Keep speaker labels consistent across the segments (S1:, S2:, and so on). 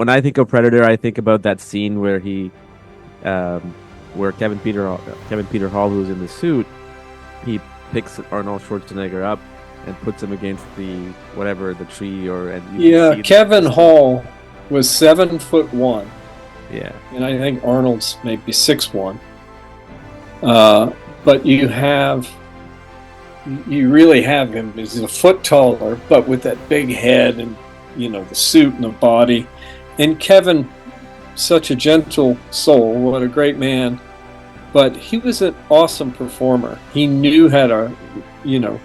S1: when I think of Predator, I think about that scene where um, where Kevin Peter Hall, who's in the suit, he picks Arnold Schwarzenegger up and puts him against the tree, and you can
S2: Yeah,
S1: see
S2: Kevin Hall was 7'1",
S1: yeah,
S2: and I think Arnold's maybe 6'1". But you really have him. He's a foot taller, but with that big head and the suit and the body. And Kevin, such a gentle soul, what a great man. But he was an awesome performer. He knew how to,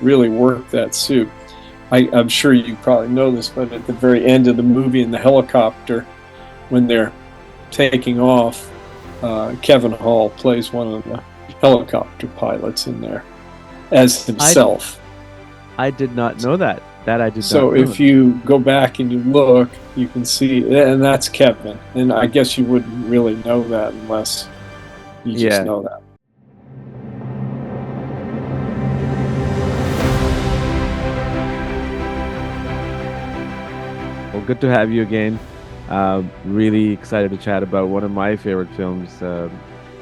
S2: really work that suit. I'm sure you probably know this, but at the very end of the movie in the helicopter, when they're taking off, Kevin Hall plays one of the helicopter pilots in there as himself.
S1: I did not know that. That I did not
S2: So
S1: know.
S2: if you go back and you look, you can see, and that's Kevin. And I guess you wouldn't really know that unless you just know that.
S1: Well, good to have you again. Really excited to chat about one of my favorite films,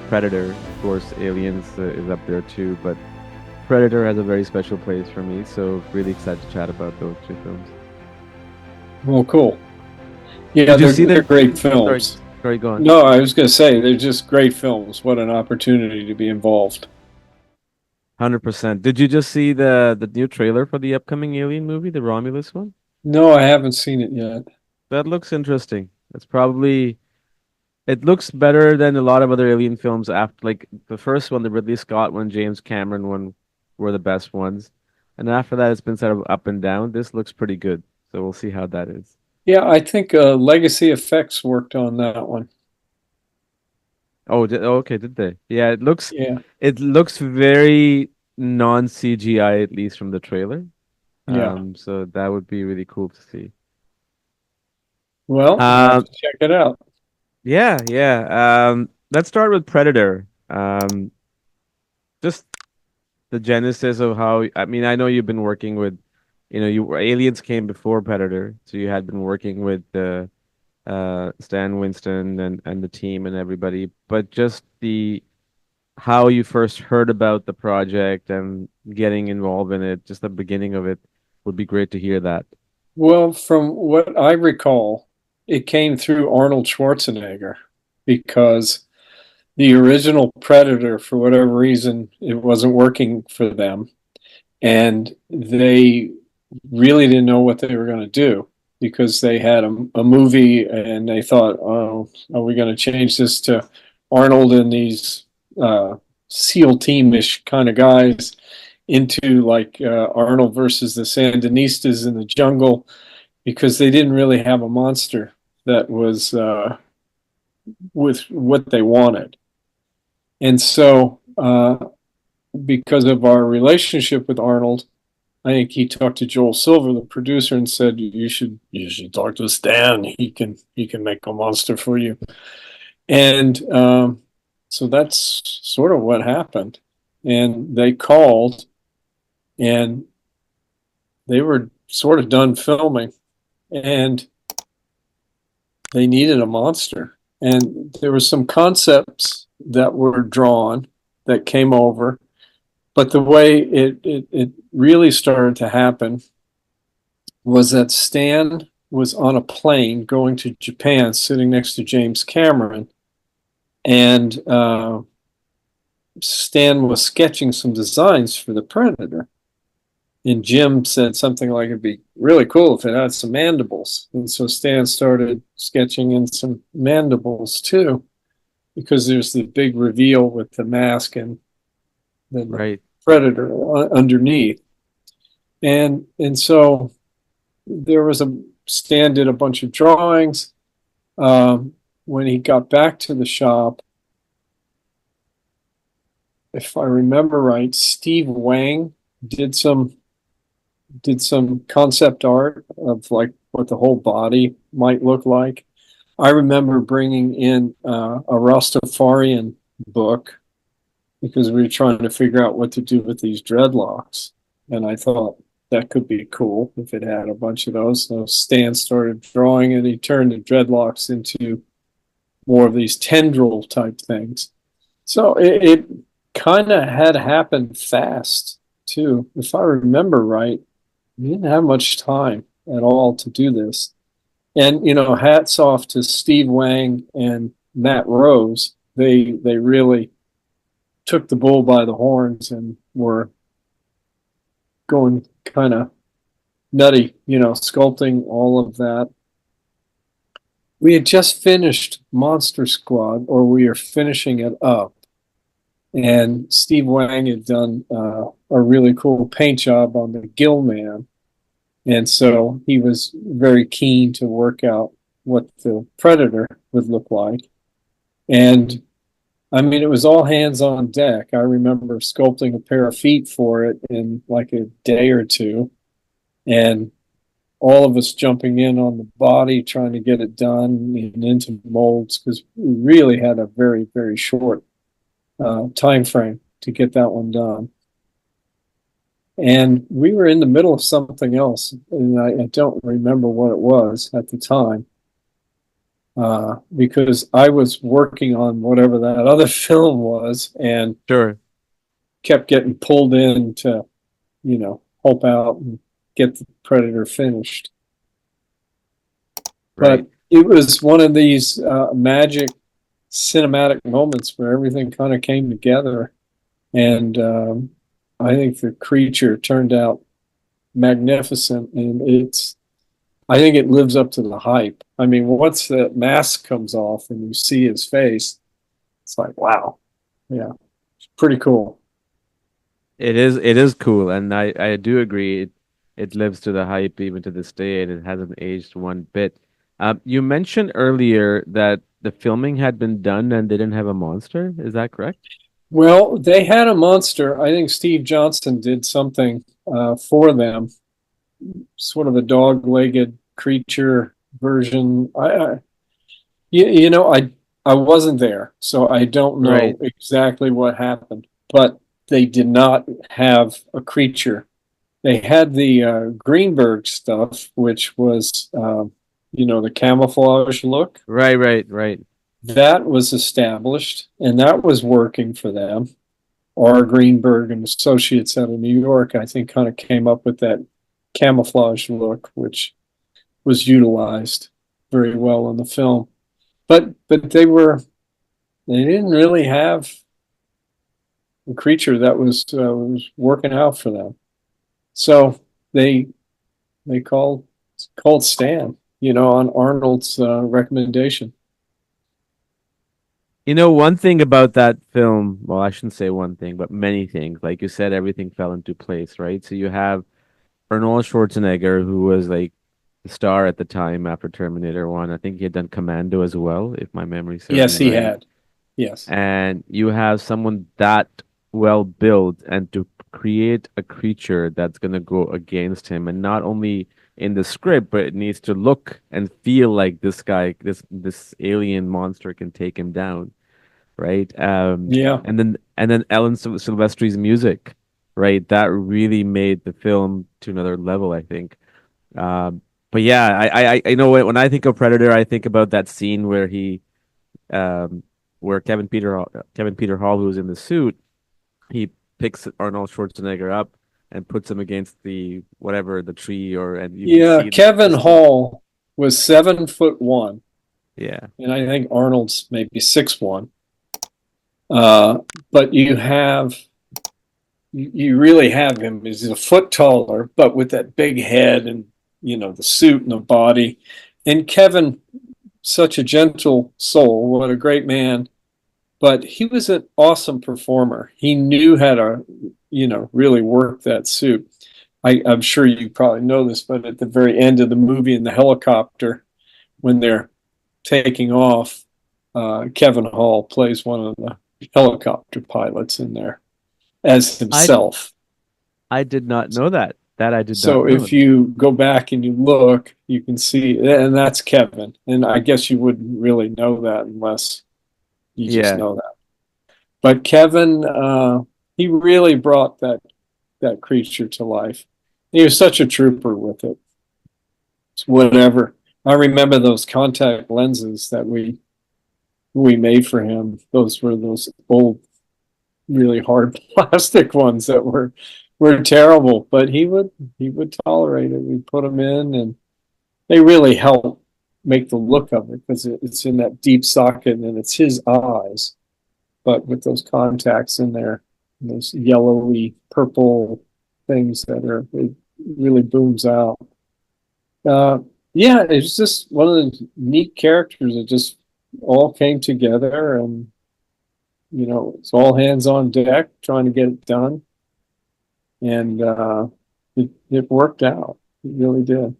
S1: Predator. Of course, Aliens is up there too, but Predator has a very special place for me, so really excited to chat about those two films.
S2: Well, cool. Yeah, they're great films.
S1: Sorry, go on.
S2: No, I was going to say, they're just great films. What an opportunity to be involved.
S1: 100%. Did you just see the new trailer for the upcoming Alien movie, the Romulus one?
S2: No, I haven't seen it yet.
S1: That looks interesting. It looks better than a lot of other Alien films after, like the first one, the Ridley Scott one, James Cameron one, were the best ones. And after that, it's been sort of up and down. This looks pretty good. So we'll see how that is.
S2: Yeah, I think Legacy Effects worked on that one.
S1: Oh, okay, did they? Yeah,
S2: Yeah.
S1: It looks very non-CGI, at least from the trailer.
S2: Yeah.
S1: So that would be really cool to see.
S2: Well, I'll have to check it out.
S1: Yeah. Let's start with Predator. Just the genesis of how, I mean, I know you've been working with, Aliens came before Predator, so you had been working with Stan Winston and the team and everybody, but just the how you first heard about the project and getting involved in it, just the beginning of it, would be great to hear that.
S2: Well, from what I recall, it came through Arnold Schwarzenegger because the original Predator, for whatever reason, it wasn't working for them. And they really didn't know what they were going to do because they had a movie and they thought, oh, are we going to change this to Arnold and these SEAL team-ish kind of guys into like Arnold versus the Sandinistas in the jungle, because they didn't really have a monster that was with what they wanted. And so because of our relationship with Arnold, I think he talked to Joel Silver, the producer, and said, you should talk to Stan. He can make a monster for you. And so that's sort of what happened. And they called, and they were sort of done filming, and they needed a monster. And there were some concepts that were drawn that came over, but the way it really started to happen was that Stan was on a plane going to Japan, sitting next to James Cameron, and Stan was sketching some designs for the Predator. And Jim said something like, it'd be really cool if it had some mandibles. And so Stan started sketching in some mandibles too, because there's the big reveal with the mask and then the Predator underneath. And so there was Stan did a bunch of drawings. When he got back to the shop, if I remember right, Steve Wang did some concept art of like what the whole body might look like. I remember bringing in a Rastafarian book because we were trying to figure out what to do with these dreadlocks. And I thought that could be cool if it had a bunch of those. So Stan started drawing and he turned the dreadlocks into more of these tendril type things. So it kind of had happened fast too. If I remember right, we didn't have much time at all to do this. And hats off to Steve Wang and Matt Rose. They really took the bull by the horns and were going kind of nutty, sculpting all of that. We had just finished Monster Squad, or we are finishing it up. And Steve Wang had done a really cool paint job on the Gill Man. And so he was very keen to work out what the Predator would look like. And I mean, it was all hands on deck. I remember sculpting a pair of feet for it in like a day or two. And all of us jumping in on the body, trying to get it done and into molds, because we really had a very, very short time frame to get that one done. And we were in the middle of something else, and I don't remember what it was at the time, because I was working on whatever that other film was, and
S1: Sure.
S2: kept getting pulled in to, help out and get the Predator finished.
S1: Right.
S2: But it was one of these magic cinematic moments where everything kind of came together, and I think the creature turned out magnificent, and I think it lives up to the hype. I mean, once the mask comes off and you see his face, it's like, wow. Yeah, it's pretty cool.
S1: It is cool, and I do agree. It lives to the hype even to this day, and it hasn't aged one bit. You mentioned earlier that the filming had been done and they didn't have a monster. Is that correct?
S2: Well, they had a monster. I think Steve Johnson did something for them, sort of a dog-legged creature version. I wasn't there, so I don't know
S1: Right.
S2: exactly what happened. But they did not have a creature. They had the Greenberg stuff, which was, the camouflage look.
S1: Right, right, right.
S2: That was established, and that was working for them. R. Greenberg and Associates out of New York, I think, kind of came up with that camouflage look, which was utilized very well in the film. But they didn't really have a creature that was working out for them. So they called Stan, on Arnold's recommendation.
S1: One thing about that film, well, I shouldn't say one thing, but many things. Like you said, everything fell into place, right? So you have Arnold Schwarzenegger, who was like the star at the time after Terminator 1. I think he had done Commando as well, if my memory serves me
S2: Yes, he
S1: right.
S2: had. Yes.
S1: And you have someone that well built, and to create a creature that's going to go against him, and not only in the script, but it needs to look and feel like this guy, this alien monster can take him down, right?
S2: Yeah.
S1: And then Ellen Silvestri's music, right? That really made the film to another level, I think. But yeah, I know when I think of Predator, I think about that scene um, where Kevin Peter Hall, who's in the suit, he picks Arnold Schwarzenegger up and puts him against the tree, and you can
S2: Yeah.
S1: see the
S2: Kevin
S1: smoke.
S2: Hall was 7'1",
S1: Yeah,
S2: and I think Arnold's maybe 6'1". Uh, but you really have him. He's a foot taller, but with that big head and the suit and the body. And Kevin, such a gentle soul, what a great man. But he was an awesome performer. He knew how to, really work that suit. I'm sure you probably know this, but at the very end of the movie in the helicopter, when they're taking off, Kevin Hall plays one of the helicopter pilots in there as
S1: I
S2: himself.
S1: I did not know that. That I did not
S2: So
S1: know.
S2: if you go back and you look, you can see, and that's Kevin. And I guess you wouldn't really know that unless you just
S1: Yeah.
S2: know that. But Kevin, he really brought that creature to life. He was such a trooper with it. It's whatever. I remember those contact lenses that we made for him. Those were those old, really hard plastic ones that were terrible, but he would tolerate it. We put them in, and they really help make the look of it because it's in that deep socket and it's his eyes, but with those contacts in there, those yellowy purple things that are, it really booms out. Uh, yeah, it's just one of the neat characters that just all came together, and it's all hands on deck trying to get it done, and it worked out. It really did.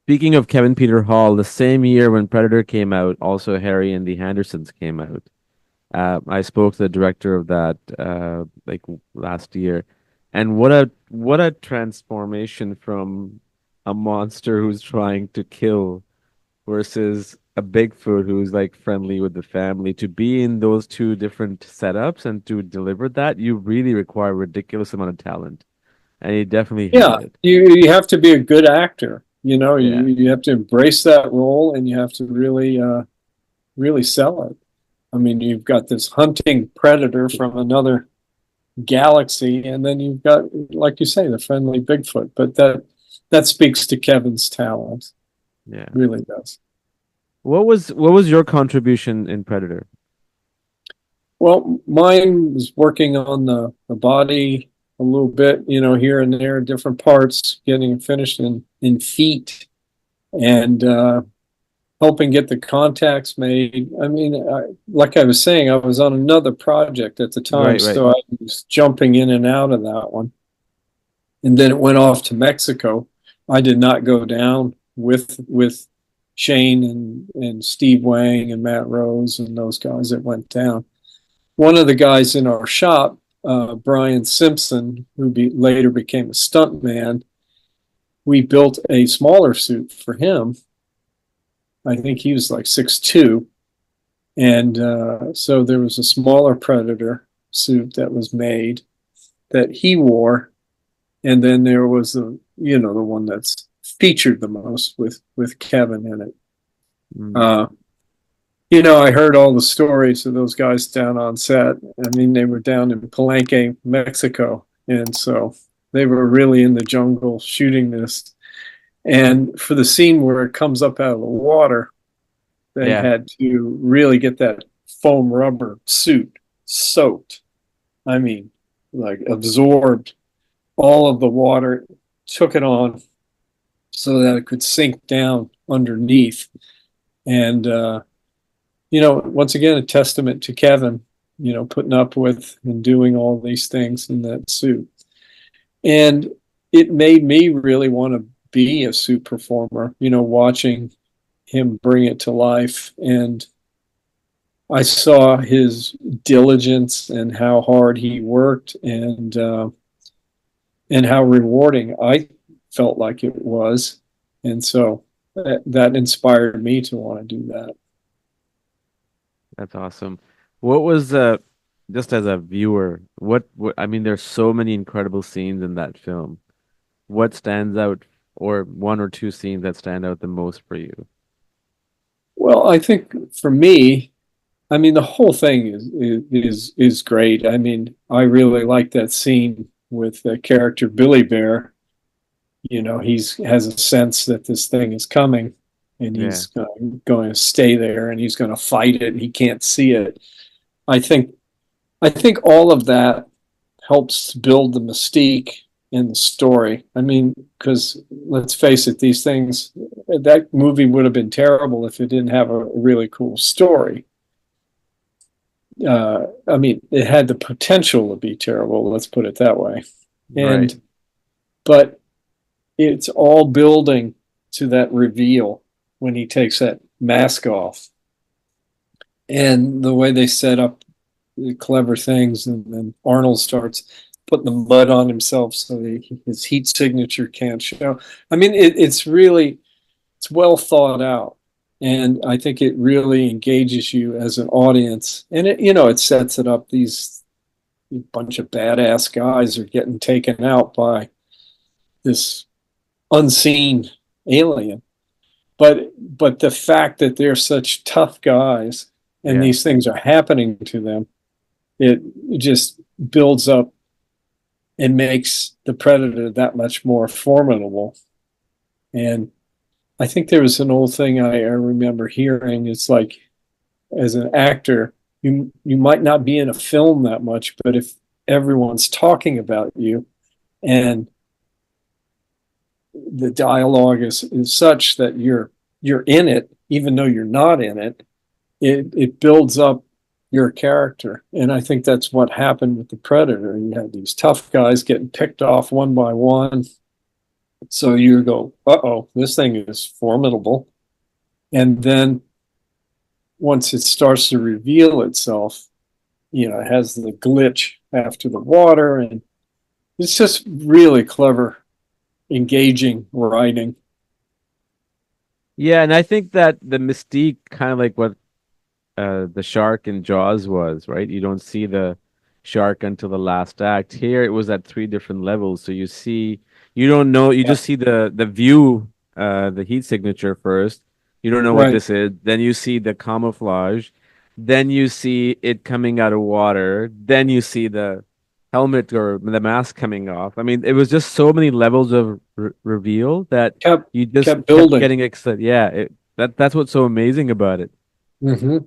S1: Speaking of Kevin Peter Hall, the same year when Predator came out, also Harry and the Hendersons came out. I spoke to the director of that last year, and what a transformation from a monster who's trying to kill versus a Bigfoot who's like friendly with the family. To be in those two different setups and to deliver that, you really require a ridiculous amount of talent, and he definitely
S2: Yeah,
S1: had it.
S2: you have to be a good actor.
S1: Yeah,
S2: You have to embrace that role, and you have to really sell it. I mean, you've got this hunting predator from another galaxy, and then you've got, like you say, the friendly Bigfoot. But that speaks to Kevin's talent.
S1: yeah.
S2: Really does.
S1: What was your contribution in Predator?
S2: Well, mine was working on the body a little bit, here and there, different parts, getting it finished in feet, and helping get the contacts made. I mean, like I was saying, I was on another project at the time,
S1: Right, right.
S2: so I was jumping in and out of that one. And then it went off to Mexico. I did not go down with Shane and Steve Wang and Matt Rose and those guys that went down. One of the guys in our shop, Brian Simpson, who later became a stuntman, we built a smaller suit for him. I think he was like 6'2". And so there was a smaller Predator suit that was made that he wore. And then there was the one that's featured the most with Kevin in it.
S1: Mm.
S2: I heard all the stories of those guys down on set. I mean, they were down in Palenque, Mexico. And so they were really in the jungle shooting this. And for the scene where it comes up out of the water, they
S1: Yeah,
S2: had to really get that foam rubber suit soaked. I mean, like absorbed all of the water, took it on so that it could sink down underneath. And, once again, a testament to Kevin, putting up with and doing all these things in that suit. And it made me really want to be a suit performer, watching him bring it to life. And I saw his diligence and how hard he worked, and how rewarding I felt like it was. And so that inspired me to want to do that.
S1: that's awesome. What was just as a viewer, what I mean, there's so many incredible scenes in that film. What stands out, or one or two scenes that stand out the most for you?
S2: Well, I think for me, I mean, the whole thing is great. I mean, I really like that scene with the character Billy Bear. He's has a sense that this thing is coming, and
S1: Yeah,
S2: he's going to stay there, and he's going to fight it, and he can't see it. I think I think all of that helps build the mystique in the story. I mean, because let's face it, these things, that movie would have been terrible if it didn't have a really cool story. I mean, it had the potential to be terrible. Let's put it that way.
S1: right.
S2: And but it's all building to that reveal when he takes that mask off, and the way they set up the clever things, and then Arnold starts putting the mud on himself so that his heat signature can't show. I mean, it's well thought out, and I think it really engages you as an audience, and it sets it up. These bunch of badass guys are getting taken out by this unseen alien. But the fact that they're such tough guys and
S1: Yeah.
S2: these things are happening to them, it just builds up and makes the predator that much more formidable. And I think there was an old thing I remember hearing. It's like, as an actor, you might not be in a film that much, but if everyone's talking about you and the dialogue is such that you're in it, even though you're not in it, it builds up your character. And I think that's what happened with the Predator. You had these tough guys getting picked off one by one. So you go, uh-oh, this thing is formidable. And then once it starts to reveal itself, it has the glitch after the water. And it's just really clever, engaging writing.
S1: Yeah, and I think that the mystique, kind of like what the shark in Jaws was, right? You don't see the shark until the last act. Here it was at three different levels. So you don't know, you
S2: Yeah,
S1: just see the view, the heat signature first. You don't know what
S2: right.
S1: this is. Then you see the camouflage. Then you see it coming out of water. Then you see the helmet or the mask coming off. I mean, it was just so many levels of reveal that
S2: Kept
S1: you just
S2: kept
S1: kept
S2: building.
S1: getting excited. Yeah, that's what's so amazing about it.
S2: Mm-hmm.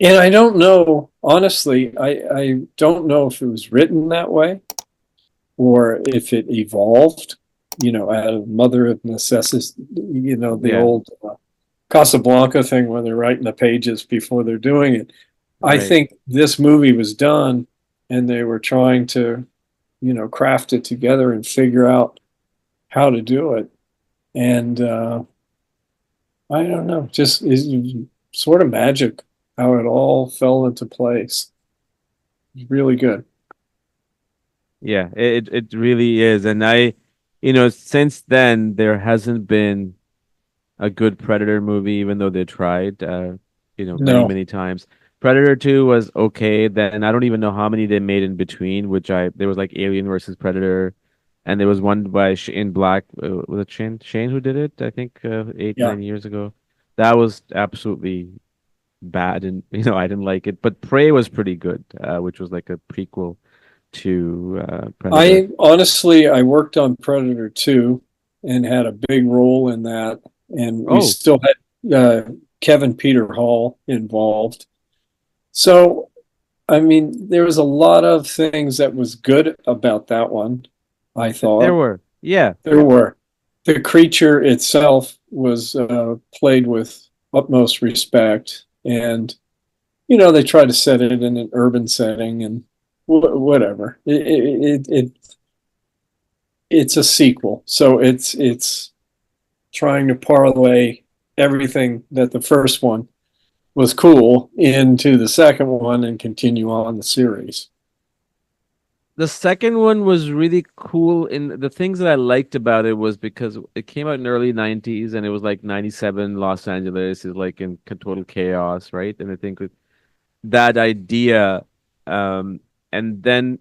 S2: And I don't know, honestly, I don't know if it was written that way or if it evolved, out of mother of necessity, the
S1: Yeah,
S2: old Casablanca thing where they're writing the pages before they're doing it. I
S1: right.
S2: think this movie was done and they were trying to, craft it together and figure out how to do it. And I don't know, just is sort of magic how it all fell into place. Really good.
S1: Yeah, it really is. And since then there hasn't been a good Predator movie, even though they tried, many,
S2: No,
S1: many times. Predator 2 was okay. Then I don't even know how many they made in between, there was like Alien versus Predator, and there was one by Shane Black. Was it Shane who did it? I think eight,
S2: yeah.
S1: 9 years ago. That was absolutely bad, and I didn't like it. But Prey was pretty good, which was like a prequel to Predator.
S2: I worked on Predator 2 and had a big role in that. And we
S1: Oh,
S2: still had Kevin Peter Hall involved. So, I mean, there was a lot of things that was good about that one, I
S1: there
S2: thought.
S1: were. Yeah.
S2: There were. The creature itself was played with utmost respect. And, they tried to set it in an urban setting and whatever. It's a sequel, so it's trying to parlay everything that the first one was cool into the second one and continue on the series.
S1: The second one was really cool. In the things that I liked about it was because it came out in early 90s and it was like 97 Los Angeles is like in total chaos, right? And I think with that idea, um, and then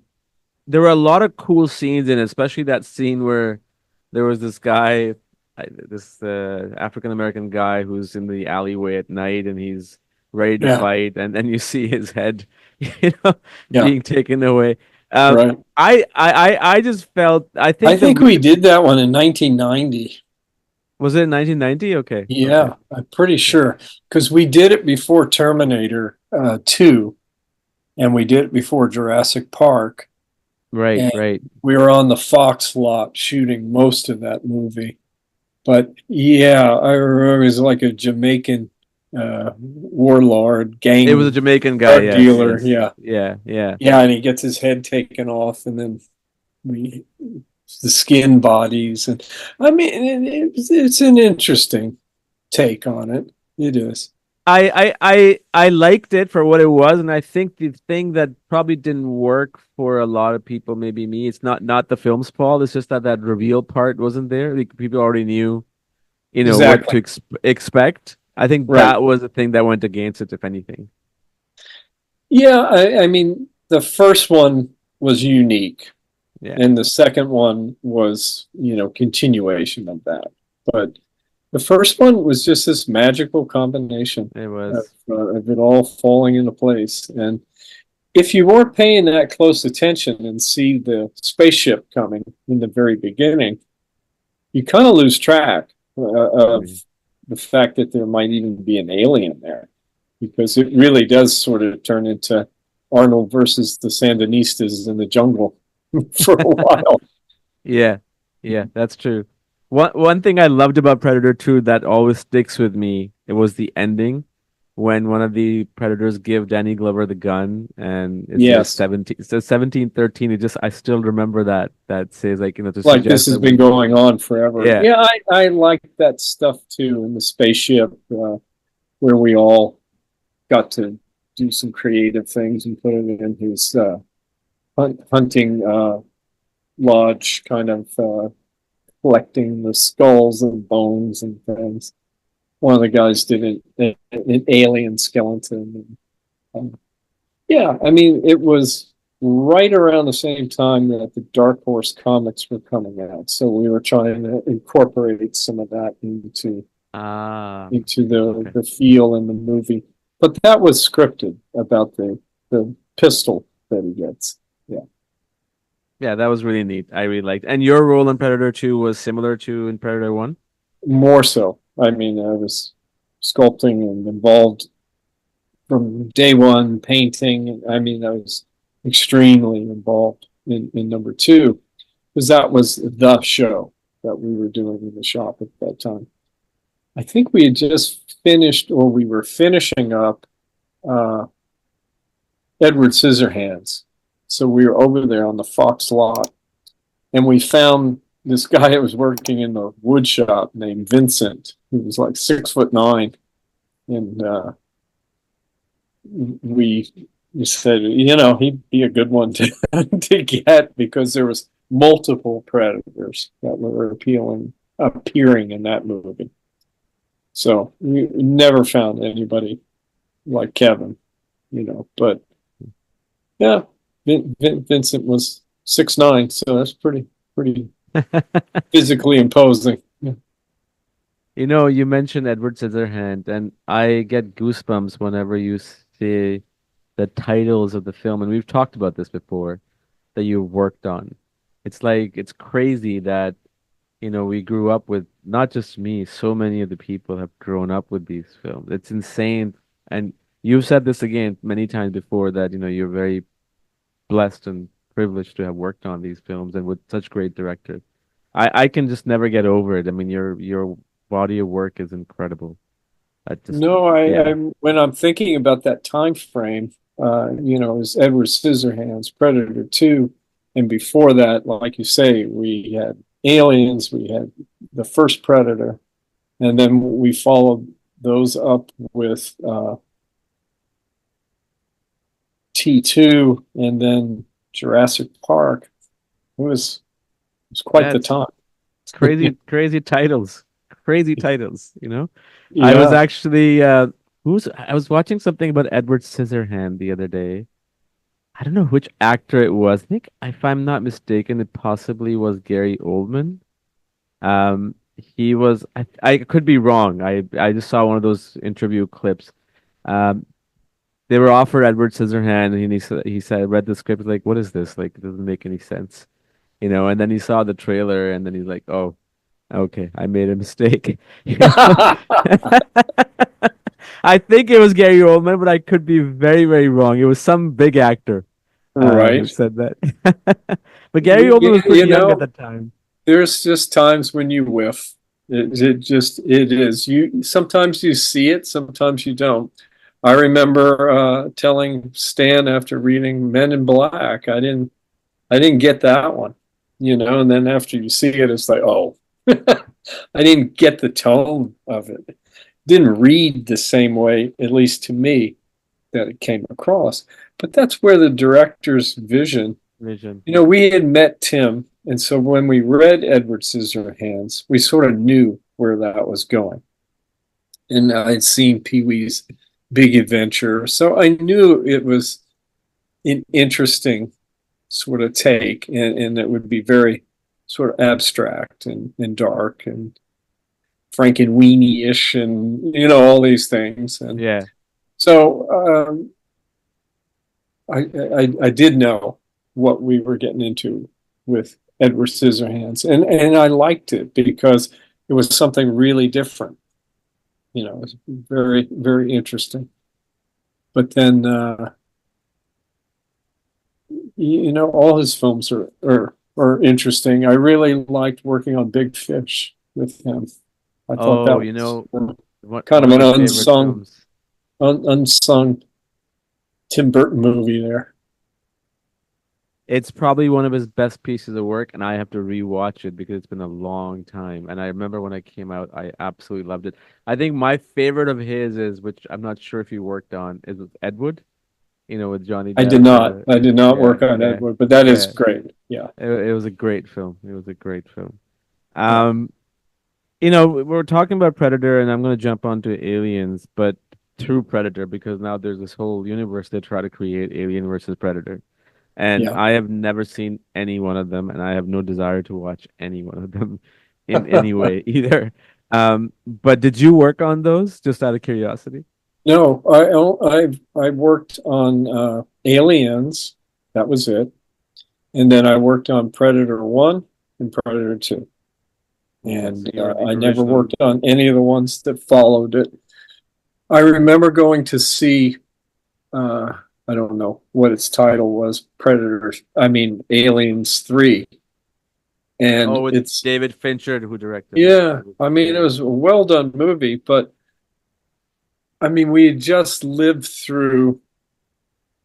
S1: there were a lot of cool scenes in it, especially that scene where there was this guy, this African American guy who's in the alleyway at night and he's ready to
S2: Yeah,
S1: fight, and then you see his head, you know,
S2: yeah,
S1: being taken away. Um,
S2: right.
S1: I just felt I
S2: I
S1: think the
S2: think we
S1: real
S2: did that one in 1990.
S1: was it 1990? Okay, okay,
S2: Yeah, I'm pretty
S1: yeah,
S2: sure because we did it before Terminator 2 and we did it before Jurassic Park.
S1: right,
S2: And
S1: right.
S2: we were on the Fox lot shooting most of that movie. But yeah, I remember it was like a Jamaican warlord,
S1: It was a
S2: gang,
S1: Jamaican guy.
S2: drug
S1: Yes,
S2: dealer.
S1: yes,
S2: Yeah,
S1: yeah, yeah.
S2: yeah, and he gets his head taken off, and then we the skin bodies, and I mean, it's an interesting take on it. It is.
S1: I liked it for what it was, and I think the thing that probably didn't work for a lot of people, maybe me, it's not the film's fault. It's just that that reveal part wasn't there. Like, people already knew, what to
S2: Exactly.
S1: expect. I think
S2: Right.
S1: that was the thing that went against it, if anything.
S2: Yeah, I mean, the first one was unique.
S1: Yeah,
S2: And the second one was, continuation of that. But the first one was just this magical combination
S1: it was.
S2: of it all falling into place. And if you weren't paying that close attention and see the spaceship coming in the very beginning, you kind of lose track of
S1: Mm.
S2: the fact that there might even be an alien there, because it really does sort of turn into Arnold versus the Sandinistas in the jungle for a while.
S1: Yeah, yeah, that's true. One thing I loved about Predator 2 that always sticks with me, it was the ending when one of the predators give Danny Glover the gun and
S2: Yes,
S1: it says 1713. It just I still remember that says like, to
S2: like this
S1: suggest
S2: has
S1: that
S2: been going on forever.
S1: yeah.
S2: Yeah, I like that stuff too in the spaceship, where we all got to do some creative things and put it in his hunting lodge, kind of collecting the skulls and bones and things. One of the guys did an alien skeleton. And, yeah, I mean, it was right around the same time that the Dark Horse comics were coming out, so we were trying to incorporate some of that
S1: Ah,
S2: into
S1: okay.
S2: the feel in the movie. But that was scripted about the pistol that he gets. Yeah,
S1: Yeah, that was really neat. I really liked. And your role in Predator 2 was similar to in Predator 1?
S2: more so. I mean, I was sculpting and involved from day one, painting. I mean, I was extremely involved in number two, because that was the show that we were doing in the shop at that time. I think we had just finished, or we were finishing up uh, Edward Scissorhands. So we were over there on the Fox lot, and we found this guy that was working in the wood shop named Vincent. He was like 6'9", and we said, he'd be a good one to to get, because there was multiple predators that were appearing in that movie. So we never found anybody like Kevin, But yeah, Vincent was 6'9", so that's pretty physically imposing. Yeah.
S1: You mentioned Edward Scissorhand, and I get goosebumps whenever you see the titles of the film, and we've talked about this before, that you worked on. It's like it's crazy that, we grew up with not just me, so many of the people have grown up with these films. It's insane. And you've said this again many times before that, you're very blessed and privileged to have worked on these films and with such great directors. I can just never get over it. I mean, your body of work is incredible. I just
S2: No,
S1: yeah.
S2: when I'm thinking about that time frame, it was Edward Scissorhands, Predator 2, and before that, like you say, we had Aliens, we had the first Predator, and then we followed those up with T2, and then Jurassic Park. It was quite
S1: Yeah,
S2: the time.
S1: it's crazy, crazy titles. Crazy titles. I was
S2: Yeah.
S1: actually I was watching something about Edward Scissorhand the other day. I don't know which actor it was. I think if I'm not mistaken, it possibly was Gary Oldman. He was I could be wrong. I just saw one of those interview clips. Um, they were offered Edward Scissorhand, and he said read the script like, what is this? Like, it doesn't make any sense. And then he saw the trailer, and then he's like, oh, okay, I made a mistake. I think it was Gary Oldman, but I could be very, very wrong. It was some big actor who
S2: Right.
S1: said that. But Gary Oldman was pretty
S2: You
S1: young at
S2: know,
S1: the time.
S2: there's just times when you whiff. It is. Sometimes you see it, sometimes you don't. I remember telling Stan after reading Men in Black, I didn't get that one, and then after you see it, it's like, oh, I didn't get the tone of it. Didn't read the same way, at least to me, that it came across. But that's where the director's vision.
S1: Vision.
S2: We had met Tim, and so when we read Edward Scissorhands, we sort of knew where that was going. And I'd seen Pee Wee's Big Adventure, so I knew it was interesting sort of take, and it would be very sort of abstract and dark and Frankenweenie-ish, and all these things. And
S1: Yeah.
S2: so I did know what we were getting into with Edward Scissorhands, and I liked it because it was something really different. It was very, very interesting. But then, all his films are interesting. I really liked working on Big Fish with him. I thought
S1: Oh,
S2: that was kind
S1: one
S2: of
S1: of
S2: an
S1: my favorite
S2: unsung,
S1: films.
S2: unsung Tim Burton movie there.
S1: It's probably one of his best pieces of work, and I have to rewatch it because it's been a long time. And I remember when it came out, I absolutely loved it. I think my favorite of his is, which I'm not sure if he worked on, is with Ed Wood, with Johnny
S2: I
S1: Depp.
S2: did not. I did not
S1: Yeah,
S2: work on
S1: yeah,
S2: Edward, but that is
S1: yeah.
S2: great. Yeah,
S1: It was a great film. It was a great film.
S2: yeah,
S1: Um, we're talking about Predator, and I'm going to jump onto Aliens, but through Predator because now there's this whole universe they try to create, Alien versus Predator. And
S2: yeah.
S1: I have never seen any one of them, and I have no desire to watch any one of them in any way either. But did you work on those just out of curiosity?
S2: No, I worked on Aliens. That was it, and then I worked on Predator 1 and Predator 2,
S1: Oh, so
S2: and
S1: you're the
S2: I never
S1: original.
S2: worked on any of the ones that followed it. I remember going to see, uh, I don't know what its title was, Aliens 3. And
S1: Oh, it's
S2: it's,
S1: David Fincher who directed it.
S2: yeah, it
S1: Yeah.
S2: was a well done movie, but we had just lived through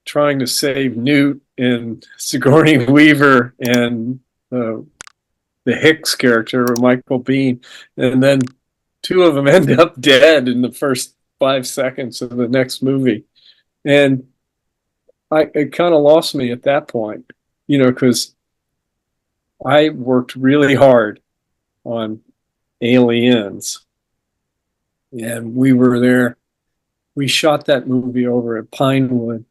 S2: trying to save Newt and Sigourney Weaver and the Hicks character, Michael Biehn, and then two of them end up dead in the first 5 seconds of the next movie. And it kind of lost me at that point, because I worked really hard on Aliens, and we were there. We shot that movie over at Pinewood.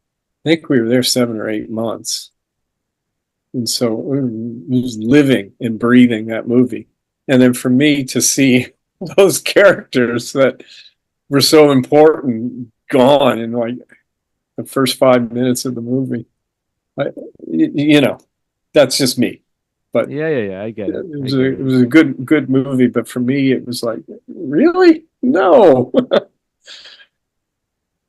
S2: I think we were there 7 or 8 months, and so it was living and breathing that movie. And then for me to see those characters that were so important gone in like the first 5 minutes of the movie, I, that's just me. But
S1: Yeah, yeah, yeah. I get it. I get
S2: it
S1: it.
S2: was a good movie. But for me, it was like, really? No.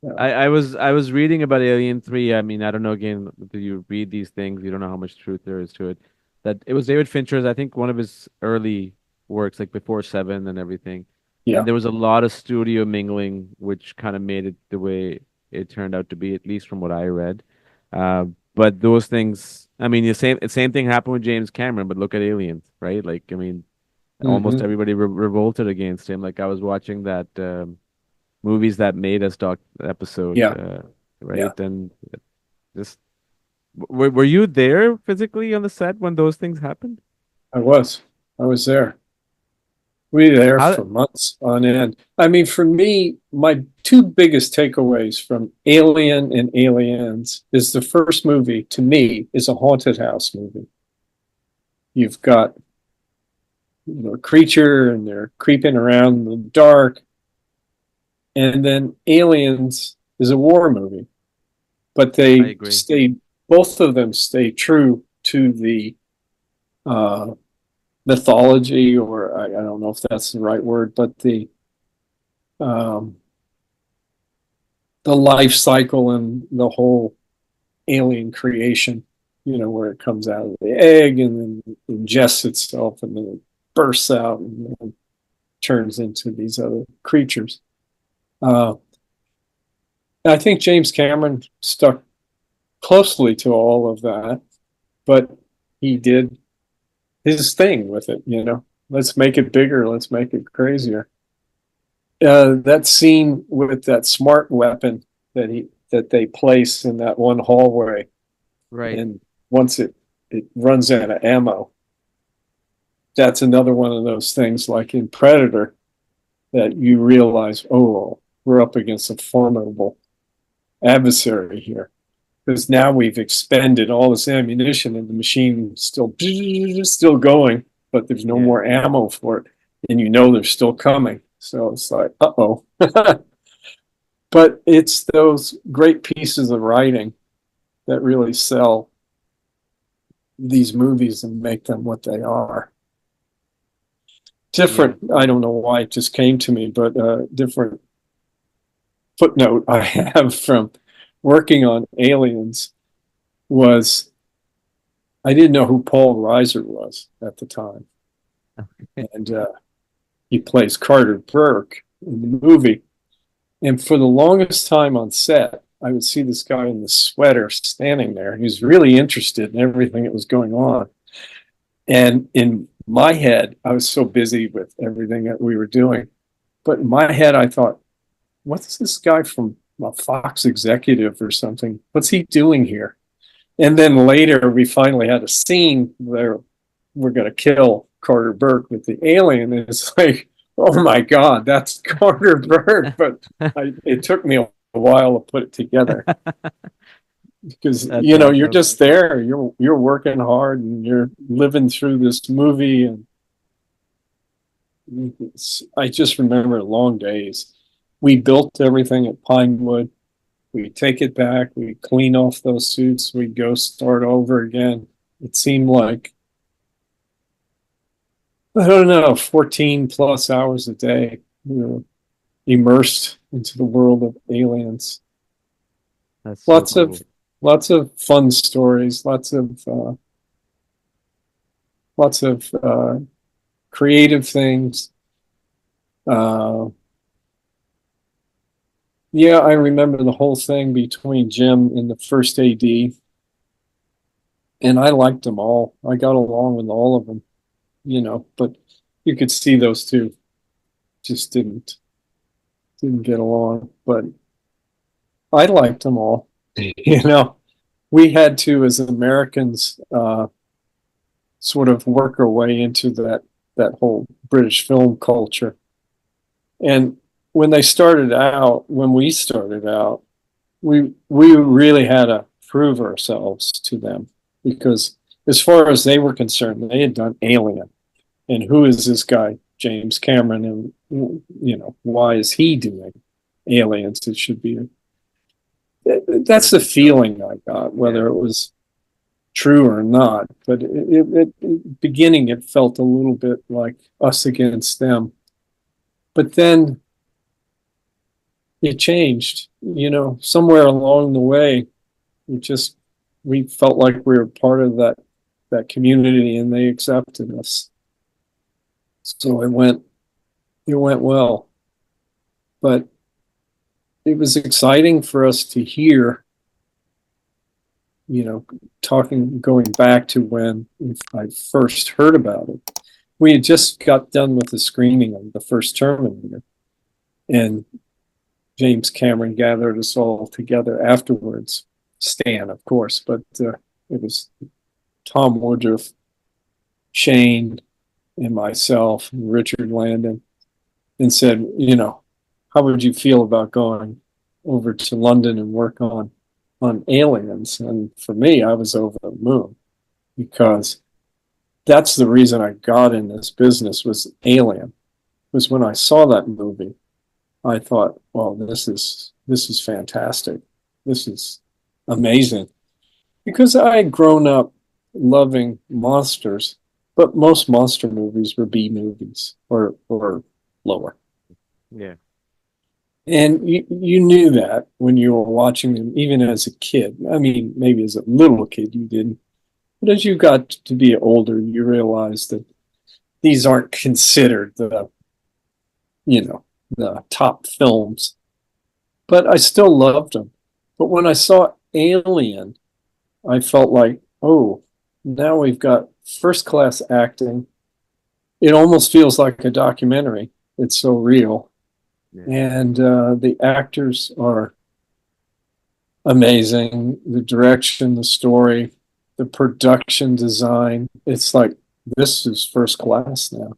S2: Yeah.
S1: I was reading about Alien 3. I mean, I don't know again, do you read these things? You don't know how much truth there is to it. That it was David Fincher's, I think one of his early works, like before Seven and everything. And
S2: Yeah.
S1: there was a lot of studio mingling, which kind of made it the way it turned out to be, at least from what I read. Uh, but those things, I mean, the same thing happened with James Cameron, but look at Aliens, right? Like, I mean, almost
S2: Mm-hmm.
S1: everybody revolted against him. Like I was watching that movies that made us doc episode,
S2: Yeah. Yeah.
S1: right? And just were you there physically on the set when those things happened?
S2: I was. I was there. We were there
S1: How?
S2: for months on end. For me, my two biggest takeaways from Alien and Aliens is the first movie to me is a haunted house movie. You've got a creature and they're creeping around in the dark. And then Aliens is a war movie, but
S1: I
S2: they
S1: agree.
S2: stay, both of them stay true to the uh, mythology, or I don't know if that's the right word, but um, the life cycle and the whole alien creation, where it comes out of the egg and then ingests itself and then it bursts out and then turns into these other creatures. Uh, I think James Cameron stuck closely to all of that, but he did his thing with it. Let's make it bigger, let's make it crazier. That scene with that smart weapon that they place in that one hallway,
S1: Right.
S2: and once it runs out of ammo, that's another one of those things like in Predator that you realize, oh, we're up against a formidable adversary here, because now we've expended all this ammunition and the machine is still going, but there's no more ammo for it, and you know they're still coming. So it's like, uh-oh. But it's those great pieces of writing that really sell these movies and make them what they are. Different, I don't know why it just came to me, but different footnote I have from working on Aliens was I didn't know who Paul Reiser was at the time. And he plays Carter Burke in the movie. And for the longest time on set, I would see this guy in the sweater standing there. He was really interested in everything that was going on. And in my head, I was so busy with everything that we were doing. But in my head, I thought, what's this guy from a Fox executive or something? What's he doing here? And then later, we finally had a scene where we're going to kill Carter Burke with the alien. And it's like, oh my God, that's Carter Burke. But it took me a while to put it together. Because you know, you're just there, you're working hard and you're living through this movie, and I just remember long days. We built everything at Pinewood. We take it back, we clean off those suits, we go start over again. It seemed like, I don't know, 14 plus hours a day, you know, immersed into the world of Aliens.
S1: That's so cool.
S2: Lots of fun stories, lots of creative things. Yeah, I remember the whole thing between Jim and the first AD, and I liked them all. I got along with all of them, you know, but you could see those two just didn't get along. But I liked them all. You know, we had to, as Americans, sort of work our way into that whole British film culture. And when we started out, we really had to prove ourselves to them, because as far as they were concerned, they had done Alien, and who is this guy James Cameron, and you know, why is he doing Aliens? It should be. That's the feeling I got, whether it was true or not. But beginning, it felt a little bit like us against them. But then it changed, you know, somewhere along the way. We felt like we were part of that community, and they accepted us. So it went well. But it was exciting for us to hear, you know, going back to when I first heard about it. We had just got done with the screening of the first Terminator, and James Cameron gathered us all together afterwards. Stan, of course, but it was Tom Woodruff, Shane, and myself, and Richard Landon, and said, you know, how would you feel about going over to London and work on Aliens? And for me, I was over the moon, because that's the reason I got in this business, was Alien. Was when I saw that movie, I thought, well, this is fantastic. This is amazing. Because I had grown up loving monsters, but most monster movies were B movies or lower.
S1: Yeah.
S2: And you knew that when you were watching them, even as a kid. I mean, maybe as a little kid you didn't. But as you got to be older, you realized that these aren't considered the top films. But I still loved them. But when I saw Alien, I felt like, oh, now we've got first-class acting. It almost feels like a documentary. It's so real. Yeah. And the actors are amazing. The direction, the story, the production design. It's like, this is first class now.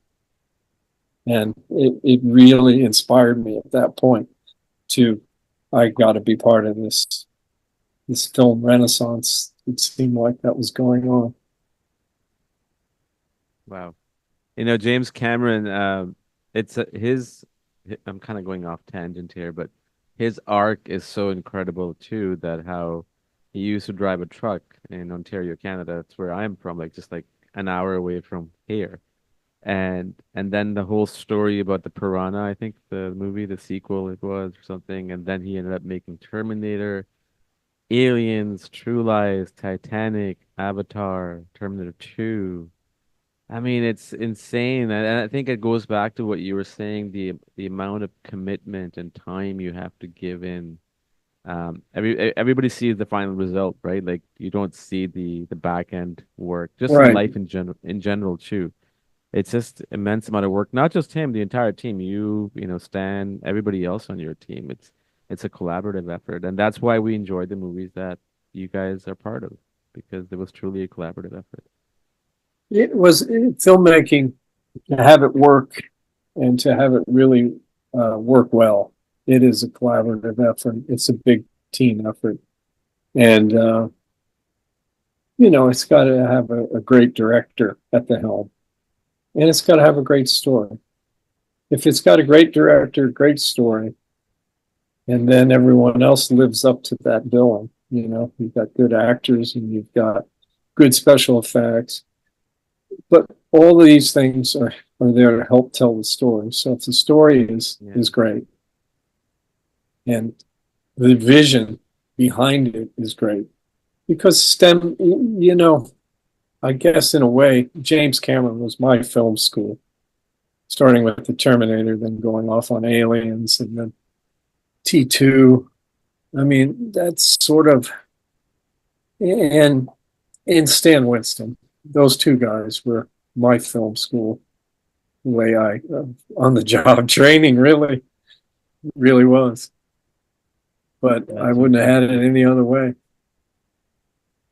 S2: And it really inspired me at that point I got to be part of this this film renaissance. It seemed like that was going on.
S1: Wow. You know, James Cameron, it's his, I'm kind of going off tangent here, but his arc is so incredible too, that how he used to drive a truck in Ontario, Canada. That's where I'm from, like just like an hour away from here. And then the whole story about the piranha, I think the movie, the sequel it was or something, and then he ended up making Terminator, Aliens, True Lies, Titanic, Avatar, Terminator 2. I mean, it's insane, and I think it goes back to what you were saying, the amount of commitment and time you have to give in. Everybody sees the final result, right? Like you don't see the back end work, just in
S2: Right.
S1: life in general too. It's just immense amount of work. Not just him, the entire team. You know, Stan, everybody else on your team. It's a collaborative effort, and that's why we enjoy the movies that you guys are part of, because it was truly a collaborative effort.
S2: It was filmmaking to have it work and to have it really work well. It is a collaborative effort. It's a big team effort, and you know, it's got to have a great director at the helm, and it's got to have a great story. If it's got a great director, great story, and then everyone else lives up to that billing, you know, you've got good actors and you've got good special effects, but all of these things are there to help tell the story. So if the story
S1: Yeah,
S2: is great and the vision behind it is great, because STEM, you know, I guess in a way, James Cameron was my film school, starting with the Terminator, then going off on Aliens, and then T2. I mean, that's sort of, and Stan Winston. Those two guys were my film school, the way I on the job training really was. But I
S1: that's
S2: wouldn't have had
S1: incredible.
S2: it any other way.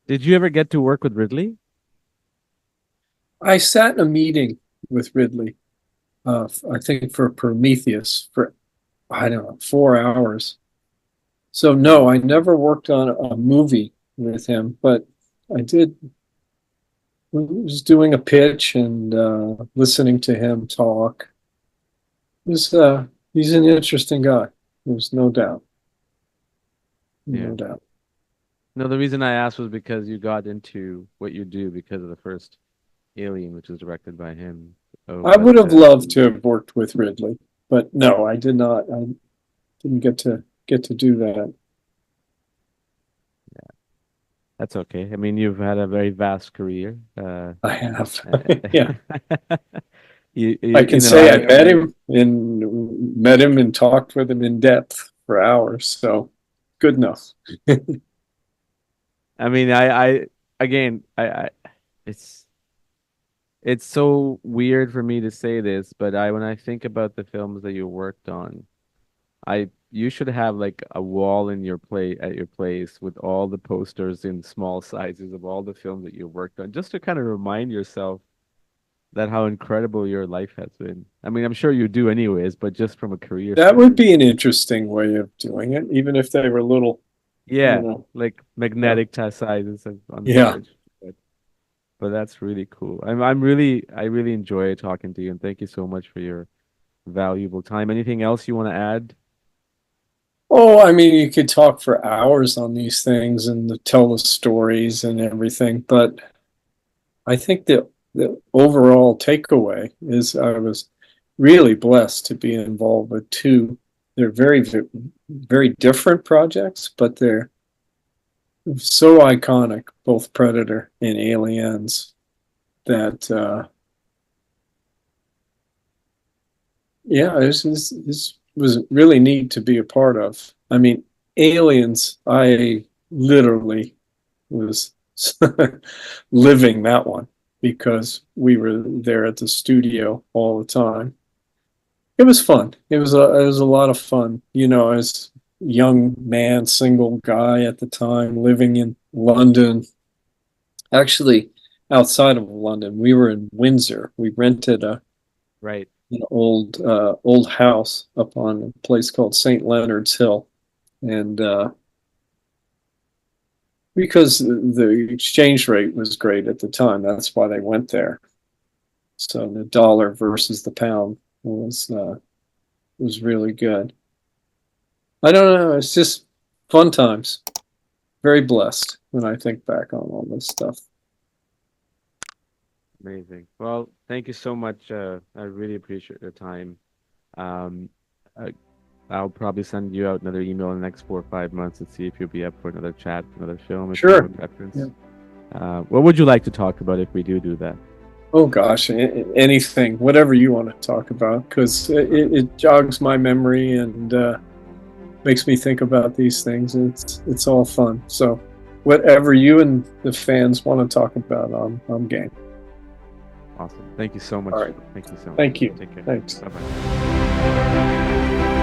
S1: Did you ever get to work with Ridley?
S2: I sat in a meeting with Ridley, I think for Prometheus for, I don't know, 4 hours. So no, I never worked on a movie with him, but I did. Was doing a pitch and listening to him talk. He's an interesting guy. There's no doubt,
S1: Yeah.
S2: no doubt.
S1: No, the reason I asked was because you got into what you do because of the first Alien, which was directed by him. Oh,
S2: I
S1: but
S2: would have loved to have worked with Ridley, but no, I did not. I didn't get to do that.
S1: that's okay. I mean, you've had a very vast career.
S2: I have, yeah.
S1: Uh,
S2: I can
S1: you know,
S2: say I met him and talked with him in depth for hours. So good enough.
S1: I mean, again, it's it's so weird for me to say this, but when I think about the films that you worked on, you should have like a wall in your play at your place with all the posters in small sizes of all the films that you worked on, just to kind of remind yourself that how incredible your life has been. I mean, I'm sure you do anyways, but just from a career
S2: That would
S1: standpoint.
S2: be an interesting way of doing it, even if they were little, you
S1: Yeah,
S2: know.
S1: like
S2: Yeah.
S1: magnetic sizes on the
S2: Yeah.
S1: fridge. But that's really cool. I really enjoy talking to you, and thank you so much for your valuable time. Anything else you want to add?
S2: Oh, I mean, you could talk for hours on these things and tell the stories and everything, but I think that the overall takeaway is I was really blessed to be involved with two. They're very different projects, but they're so iconic, both Predator and Aliens, that yeah, this was really neat to be a part of. I mean, Aliens, I literally was living that one because we were there at the studio all the time. It was fun. It was a lot of fun. You know, as young man, single guy at the time, living in London. Actually, outside of London, we were in Windsor. We rented
S1: Right.
S2: an old house up on a place called St. Leonard's Hill, and because the exchange rate was great at the time. That's why they went there. So the dollar versus the pound was really good. I don't know. It's just fun times. Very blessed when I think back on all this stuff.
S1: Amazing. Well, thank you so much. I really appreciate your time. Um, I, I'll probably send you out another email in the next 4 or 5 months to see if you'll be up for another chat, another film, if you have
S2: Sure.
S1: a preference.
S2: Yeah.
S1: What would you like to talk about if we do that?
S2: Oh gosh, anything, whatever you want to talk about, because it jogs my memory and makes me think about these things. It's all fun. So, whatever you and the fans want to talk about, I'm game.
S1: Awesome. Thank you so much.
S2: All right.
S1: Thank you so much.
S2: Thank you.
S1: Take care.
S2: Thanks.
S1: Bye bye.